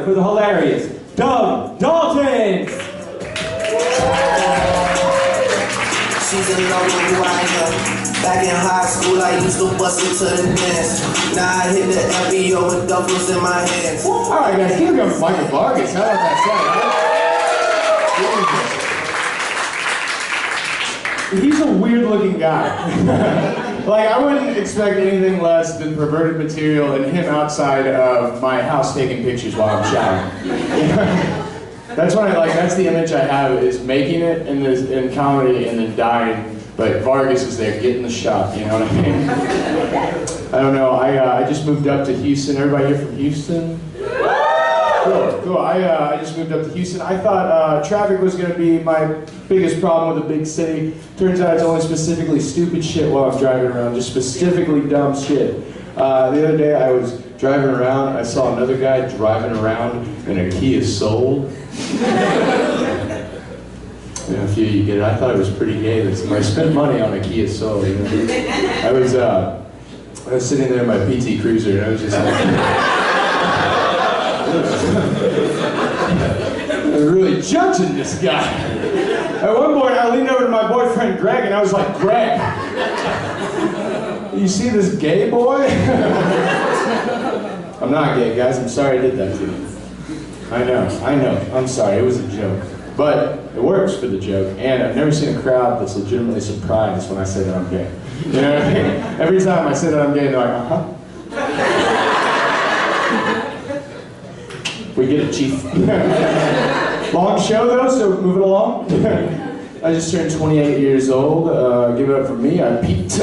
together for the hilarious Dalton. She's in love with who I am. Back in high school, I used to bust into the dance. Now I hit the FBO with duffels in my hands. Alright guys, keep it going with Michael Vargas. How about that set, huh? He's a weird looking guy. Like, I wouldn't expect anything less than perverted material and him outside of my house taking pictures while I'm showering. That's what I like, that's the image I have, is making it in comedy and then dying. But Vargas is there getting the shot, you know what I mean? I don't know, I just moved up to Houston. Everybody here from Houston? Cool. I just moved up to Houston. I thought traffic was going to be my biggest problem with a big city. Turns out it's only specifically stupid shit while I'm driving around, just specifically dumb shit. The other day I was driving around, I saw another guy driving around in a Kia Soul. You know, if you get it, I thought it was pretty gay that somebody spent money on a Kia Soul. You know? I was sitting there in my PT Cruiser and I was just like, I was really judging this guy. At one point, I leaned over to my boyfriend Greg and I was like, Greg, you see this gay boy? I'm not gay, guys. I'm sorry I did that to you. I know. I'm sorry. It was a joke. But it works for the joke, and I've never seen a crowd that's legitimately surprised when I say that I'm gay. You know what I mean? Every time I say that I'm gay, they're like, uh-huh. We get it, Chief. Long show, though, so moving along. I just turned 28 years old. Give it up for me, I peaked.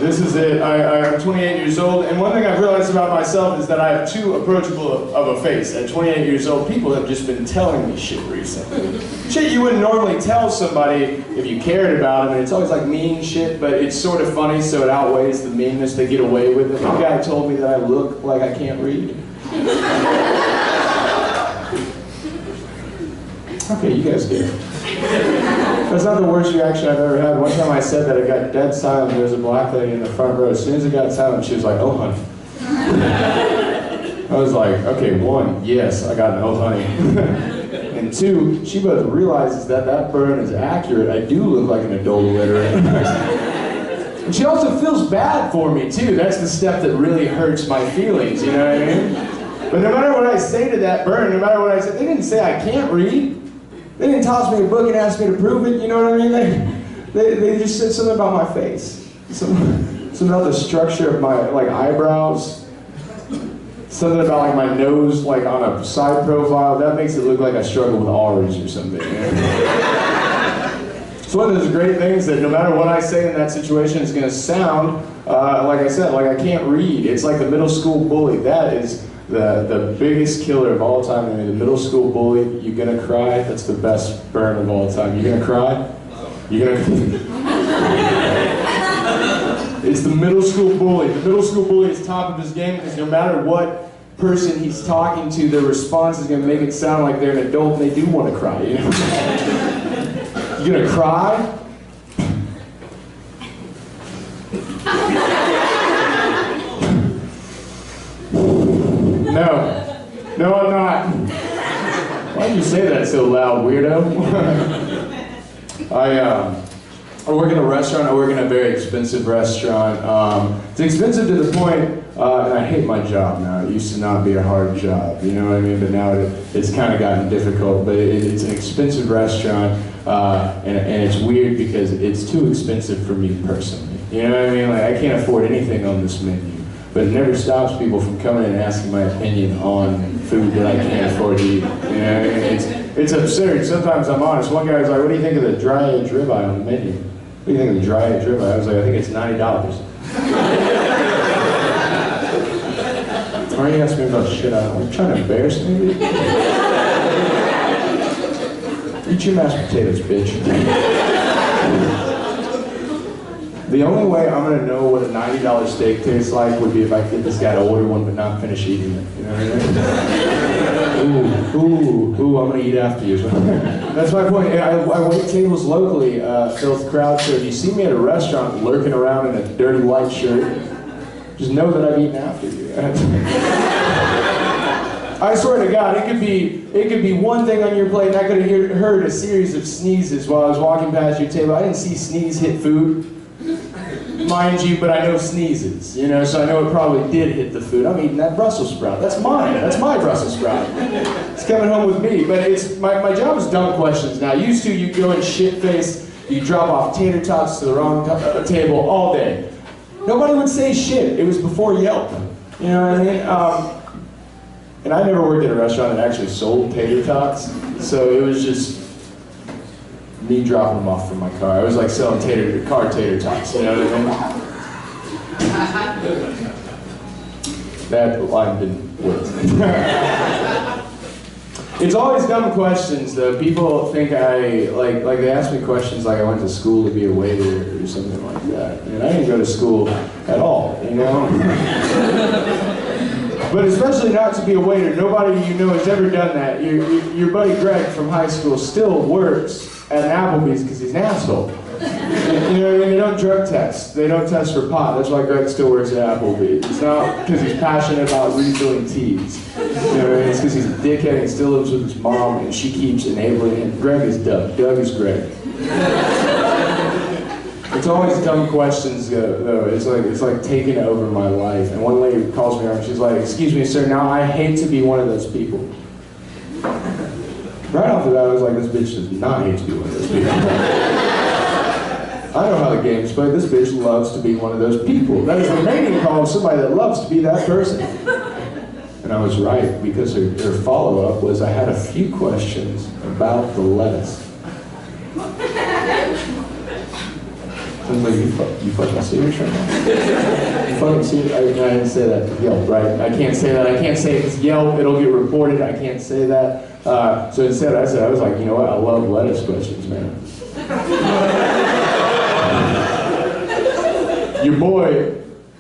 This is it. I'm 28 years old, and one thing I've realized about myself is that I have too approachable of a face. At 28 years old, people have just been telling me shit recently. Shit you wouldn't normally tell somebody if you cared about them, and it's always like mean shit, but it's sort of funny, so it outweighs the meanness they get away with it. One guy told me that I look like I can't read. Okay, you guys get it. That's not the worst reaction I've ever had. One time I said that, it got dead silent. There was a black lady in the front row. As soon as it got silent, she was like, oh, honey. I was like, okay, one, yes, I got an oh, honey. And two, she both realizes that that burn is accurate. I do look like an adult illiterate. And she also feels bad for me, too. That's the step that really hurts my feelings, you know what I mean? But no matter what I say to that burn, no matter what I say, they didn't say I can't read. They didn't toss me a book and ask me to prove it, you know what I mean? They just said something about my face. Something about the structure of my, like, eyebrows. Something about, like, my nose, like, on a side profile. That makes it look like I struggle with R's or something. You know? It's one of those great things that no matter what I say in that situation, it's going to sound, like I said, like I can't read. It's like the middle school bully. That is the biggest killer of all time. I mean, the middle school bully, you gonna cry? That's the best burn of all time. You gonna cry? You gonna It's the middle school bully. The middle school bully is top of his game because no matter what person he's talking to, their response is gonna make it sound like they're an adult and they do want to cry, you know? You gonna cry? No, I'm not. Why'd you say that so loud, weirdo? I work in a restaurant. I work in a very expensive restaurant. It's expensive to the point, and I hate my job now. It used to not be a hard job, you know what I mean? But now it's kind of gotten difficult. But it's an expensive restaurant, and it's weird because it's too expensive for me personally. You know what I mean? Like, I can't afford anything on this menu. But it never stops people from coming in and asking my opinion on food that I can't afford to eat. You know what I mean? It's absurd. Sometimes I'm honest. One guy was like, what do you think of the dry edge ribeye on the menu? What do you think of the dry edge ribeye? I was like, I think it's $90. Why are you asking me about shit I don't know? Are you trying to embarrass me? Eat your mashed potatoes, bitch. The only way I'm gonna know what a $90 steak tastes like would be if I get this guy to order one but not finish eating it. You know what I mean? Ooh, I'm gonna eat after you. That's my point. I wait tables locally, Filth crowd, so if you see me at a restaurant lurking around in a dirty white shirt, just know that I've eaten after you. I swear to God, it could be one thing on your plate, and I could have heard a series of sneezes while I was walking past your table. I didn't see sneeze hit food, mind you, but I know sneezes, you know, so I know it probably did hit the food. I'm eating that Brussels sprout. That's mine. That's my Brussels sprout. It's coming home with me. But it's my job is dumb questions now. Used to, you go in shit-faced, you drop off tater tots to the wrong table all day. Nobody would say shit. It was before Yelp. You know what I mean? And I never worked at a restaurant that actually sold tater tots, so it was just me dropping them off from my car. I was like selling car tater tots, you know what I mean? That line didn't work. It's always dumb questions though. People think like they ask me questions like I went to school to be a waiter or something like that. And I didn't go to school at all, you know? But especially not to be a waiter. Nobody you know has ever done that. Your buddy Greg from high school still works at an Applebee's because he's an asshole. You know what I mean? They don't drug test. They don't test for pot. That's why Greg still works at Applebee's. It's not because he's passionate about refilling teas. You know what I mean? It's because he's a dickhead and he still lives with his mom and she keeps enabling him. Greg is Doug. Doug is Greg. It's always dumb questions though. It's like taking over my life. And one lady calls me up and she's like, "Excuse me, sir, now I hate to be one of those people." Right off the bat, I was like, this bitch does not hate to be one of those people. I know how the game's played. This bitch loves to be one of those people. That is the mating call of somebody that loves to be that person. And I was right, because her follow-up was, I had a few questions about the lettuce. I was like, you fucking serious right now? You fucking serious? I didn't say that to Yelp, right? I can't say that. I can't say it's Yelp, it'll get reported. I can't say that. So instead, I was like, you know what? I love lettuce questions, man. Your boy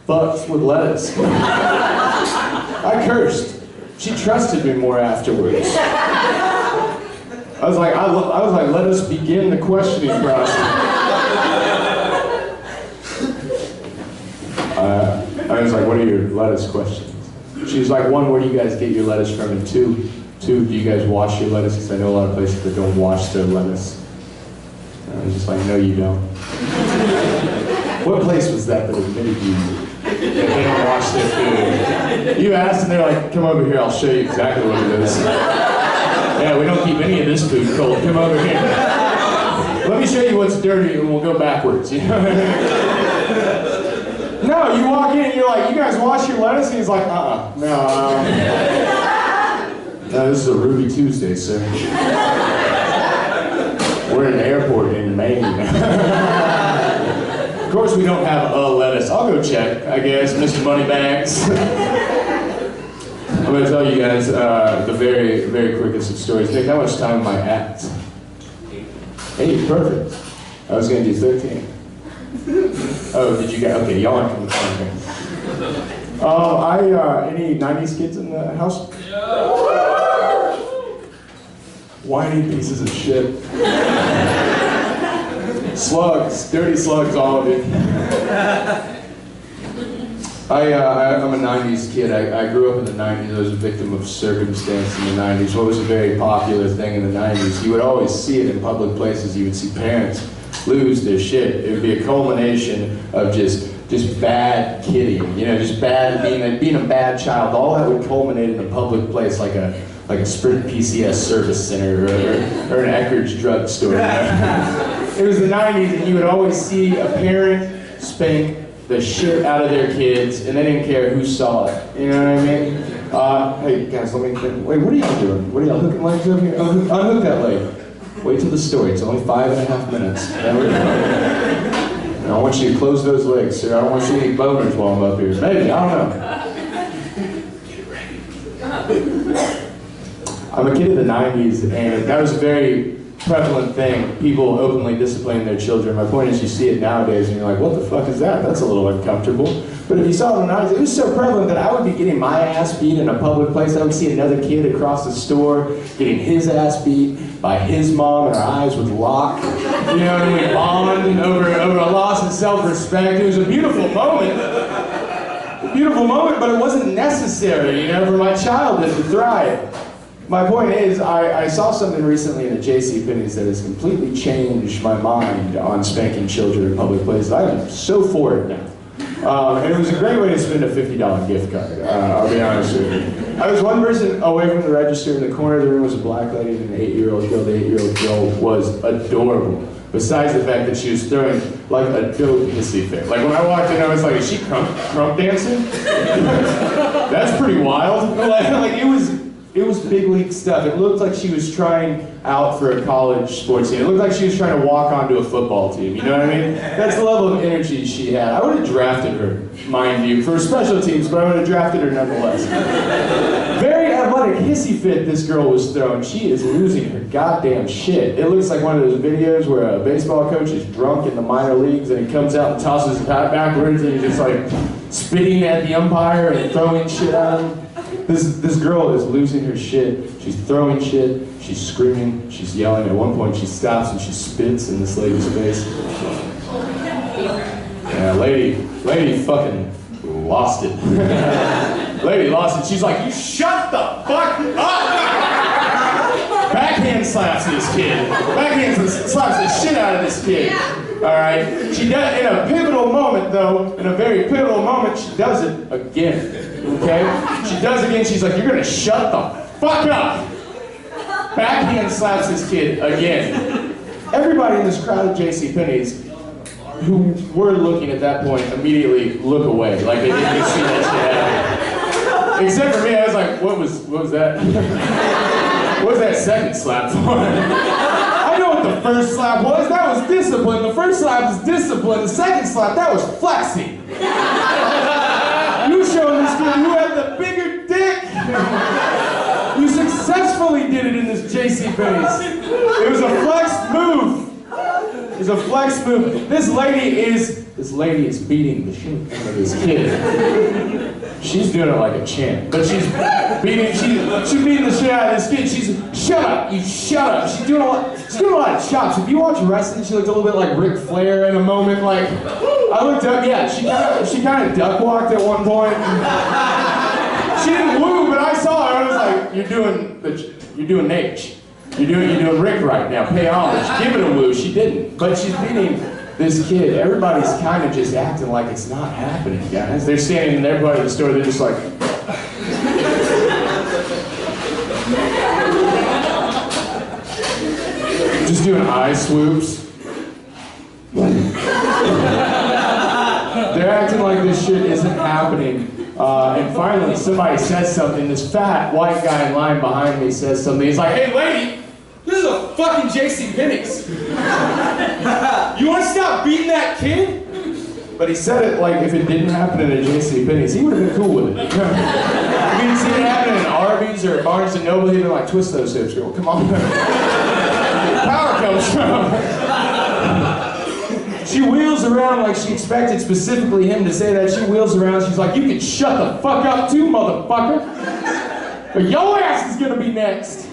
fucks with lettuce. I cursed. She trusted me more afterwards. I was like, let us begin the questioning process. I was like, what are your lettuce questions? She was like, 1, where do you guys get your lettuce from? And 2, do you guys wash your lettuce? Because I know a lot of places that don't wash their lettuce. And I was just like, no, you don't. What place was that admitted you that they don't wash their food? You asked and they're like, come over here, I'll show you exactly what it is. Yeah, we don't keep any of this food cold. Come over here. Let me show you what's dirty and we'll go backwards. You know? No, you walk in and you're like, you guys wash your lettuce? And he's like, no, this is a Ruby Tuesday, sir. We're in an airport in Maine. Of course we don't have a lettuce. I'll go check, I guess, Mr. Moneybags. I'm going to tell you guys the very, very quickest of stories. Nick, how much time am I at? 8, perfect. I was going to do 13. Oh, did you guys? Okay, y'all aren't coming from me. Any 90s kids in the house? Whiny pieces of shit. Slugs, dirty slugs, all of you. I'm a 90s kid. I grew up in the 90s. I was a victim of circumstance in the 90s. What was a very popular thing in the 90s? You would always see it in public places. You would see parents lose their shit. It would be a culmination of just bad kidding, you know, just bad being a bad child. All that would culminate in a public place like a Sprint PCS service center or an Eckerd's drugstore. You know? It was the 90s, and you would always see a parent spank the shit out of their kids, and they didn't care who saw it. You know what I mean? Hey guys, let me think. Wait, what are y'all doing? What are y'all hooking legs over here? Unhook that leg. Wait till the story. It's only 5.5 minutes. And I want you to close those legs, sir. I don't want you to eat boners while I'm up here. Maybe, I don't know. Get ready. I'm a kid of the 90s, and that was a very prevalent thing. People openly disciplining their children. My point is, you see it nowadays, and you're like, what the fuck is that? That's a little uncomfortable. But if you saw it in the 90s, it was so prevalent that I would be getting my ass beat in a public place. I would see another kid across the store getting his ass beat by his mom, and our eyes would lock. You know, and we bond over a loss of self-respect. It was a beautiful moment. beautiful moment, but it wasn't necessary, you know, for my childhood to thrive. My point is, I saw something recently in a JCPenney's that has completely changed my mind on spanking children in public places. I am so for it now. And it was a great way to spend a $50 gift card, I'll be honest with you. I was one person away from the register. In the corner of the room was a black lady and an 8-year-old girl. The 8-year-old girl was adorable. Besides the fact that she was throwing like a dope hissy fit. Like when I walked in, I was like, is she crump dancing? That's pretty wild. Like it was big league stuff. It looked like she was trying out for a college sports team. It looked like she was trying to walk onto a football team, you know what I mean? That's the level of energy she had. I would have drafted her, mind you, for special teams, but I would have drafted her nonetheless. Very athletic hissy fit this girl was throwing. She is losing her goddamn shit. It looks like one of those videos where a baseball coach is drunk in the minor leagues and he comes out and tosses his hat backwards and he's just like spitting at the umpire and throwing shit at him. This girl is losing her shit. She's throwing shit. She's screaming. She's yelling. At one point, she stops and she spits in this lady's face. Yeah, lady fucking lost it. Lady lost it. She's like, you shut the fuck up! Backhand slaps this kid. Backhand slaps the shit out of this kid. All right. She does in a pivotal moment, though. In a very pivotal moment, she does it again. Okay? She does it again. She's like, you're gonna shut the fuck up. Backhand slaps this kid again. Everybody in this crowd of JCPenney's who were looking at that point immediately look away, like they didn't even see that shit happen. Except for me, I was like, what was that? What was that second slap for? I know what the first slap was. That was discipline. The first slap was discipline. The second slap, that was flexing. You showed this kid who had the bigger dick. You successfully did it in this JCPenney's. It was a flex move. It was a flex move. This lady is beating the shit out of this kid. She's doing it like a champ, but she's beating the shit out of this kid. She's shut up, you shut up. She's doing a lot of chops. If you watch wrestling, she looked a little bit like Ric Flair in a moment. Like I looked up, yeah, she kind of duck walked at one point. She didn't woo, but I saw her. I was like, you're doing Nate. You're doing Rick right now. Pay homage. Give it a woo. She didn't, but she's beating this kid. Everybody's kind of just acting like it's not happening, guys. They're standing in their part of the store. They're just like. Just doing eye swoops. They're acting like this shit isn't happening. And finally, somebody says something. This fat white guy in line behind me says something. He's like, hey, lady, this is a fucking JCPenney's. You want to stop beating that kid? But he said it like if it didn't happen in a JCPenney's, he would have been cool with it. If you didn't see it happen in Arby's or Barnes & Noble, he'd been like, twist those hips, girl. Come on. Power comes from. She wheels around like she expected specifically him to say that. She wheels around, she's like, you can shut the fuck up too, motherfucker. But your ass is gonna be next.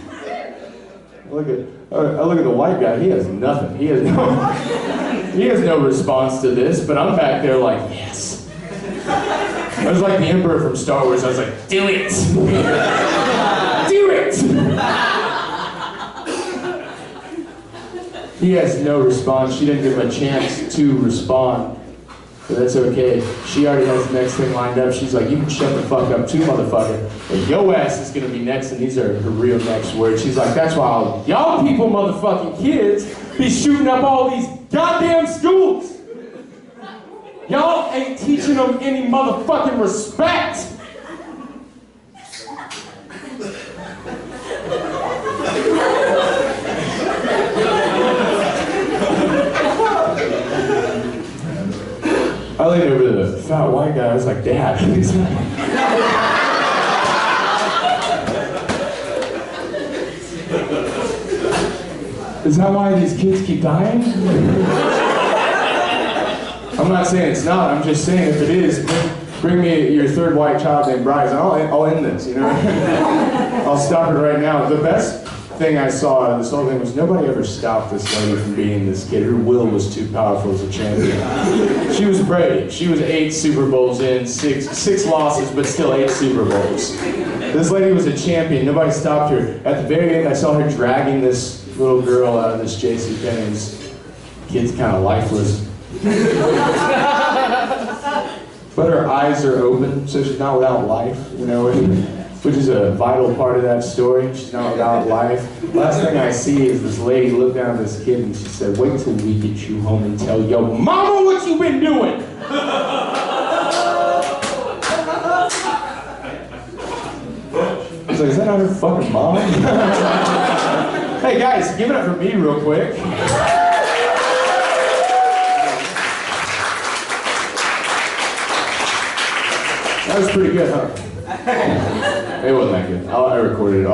I look at the white guy, he has nothing. He has no response to this, but I'm back there like, yes. I was like the Emperor from Star Wars, I was like, do it. Do it. He has no response. She didn't give him a chance to respond. But that's okay. She already has the next thing lined up. She's like, you can shut the fuck up too, motherfucker. But yo ass is gonna be next, and these are her real next words. She's like, that's why all y'all people motherfucking kids be shooting up all these goddamn schools. Y'all ain't teaching them any motherfucking respect. I leaned over to the fat white guy, I was like, Dad. Is that why these kids keep dying? I'm not saying it's not, I'm just saying if it is, bring me your third white child named Bryce, and I'll end this, you know? I'll stop it right now. The best thing I saw out of this whole thing was nobody ever stopped this lady from being this kid. Her will was too powerful as a champion. She was brave. She was 8 Super Bowls in, six losses, but still 8 Super Bowls. This lady was a champion. Nobody stopped her. At the very end, I saw her dragging this little girl out of this JCPenney's. Kid's kind of lifeless. But her eyes are open, so she's not without life, you know, which is a vital part of that story. She's not without life. Last thing I see is this lady look down at this kid and she said, "Wait till we get you home and tell your mama what you been doing." I was like, is that not her fucking mom? Hey guys, give it up for me real quick. That was pretty good, huh? It wasn't that good. I recorded it.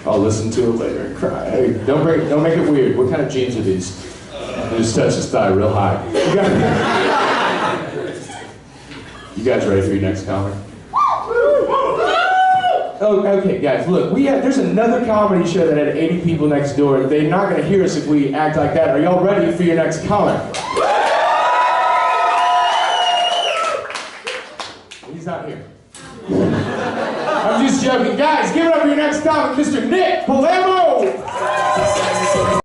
I'll listen to it later and cry. Hey, don't make it weird. What kind of jeans are these? I just touch his thigh real high. You guys ready for your next comic? Oh, okay, guys. Look, there's another comedy show that had 80 people next door. They're not gonna hear us if we act like that. Are y'all ready for your next comic? He's not here. I'm just joking. Guys, give it up for your next comic, Mr. Nick Palermo!